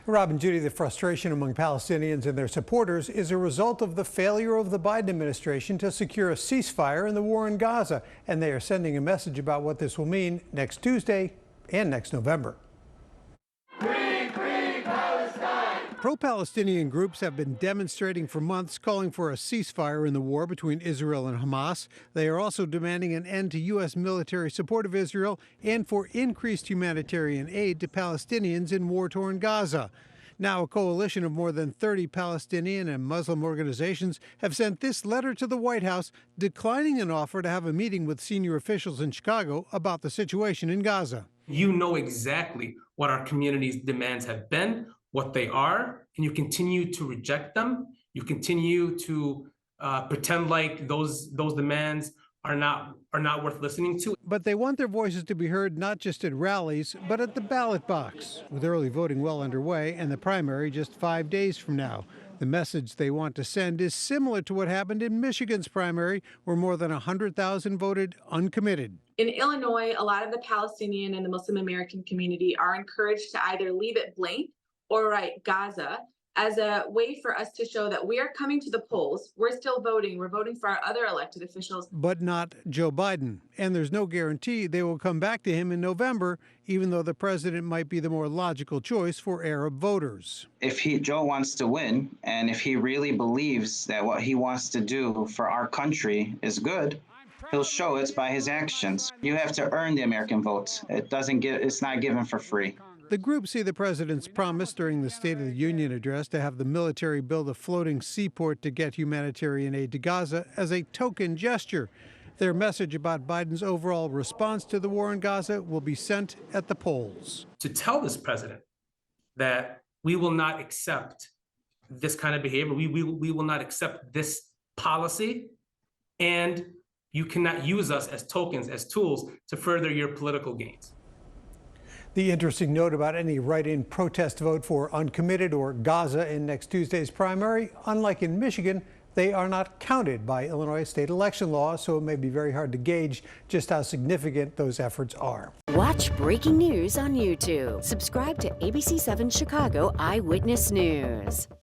Rob and Judy, the frustration among Palestinians and their supporters is a result of the failure of the Biden administration to secure a ceasefire in the war in Gaza, and they are sending a message about what this will mean next Tuesday and next November. Free, free Palestine! Pro-Palestinian groups have been demonstrating for months, calling for a ceasefire in the war between Israel and Hamas. They are also demanding an end to U.S. military support of Israel and for increased humanitarian aid to Palestinians in war-torn Gaza. Now, a coalition of more than 30 Palestinian and Muslim organizations have sent this letter to the White House declining an offer to have a meeting with senior officials in Chicago about the situation in Gaza. You know exactly what our community's demands have been, what they are, and you continue to reject them. You continue to pretend like those demands are not worth listening to. But they want their voices to be heard not just at rallies, but at the ballot box. With early voting well underway and the primary just 5 days from now, the message they want to send is similar to what happened in Michigan's primary, where more than 100,000 voted uncommitted. In Illinois, a lot of the Palestinian and the Muslim American community are encouraged to either leave it blank or write Gaza as a way for us to show that we are coming to the polls. We're still voting. We're voting for our other elected officials. But not Joe Biden. And there's no guarantee they will come back to him in November, even though the president might be the more logical choice for Arab voters. If Joe wants to win, and if he really believes that what he wants to do for our country is good, he'll show it by his actions. You have to earn the American vote. It's not given for free. The group see the president's promise during the State of the Union address to have the military build a floating seaport to get humanitarian aid to Gaza as a token gesture. Their message about Biden's overall response to the war in Gaza will be sent at the polls. To tell this president that we will not accept this kind of behavior, we will not accept this policy, and you cannot use us as tokens, as tools to further your political gains. The interesting note about any write-in protest vote for uncommitted or Gaza in next Tuesday's primary, unlike in Michigan, they are not counted by Illinois state election law, so it may be very hard to gauge just how significant those efforts are. Watch breaking news on YouTube. Subscribe to ABC 7 Chicago Eyewitness News.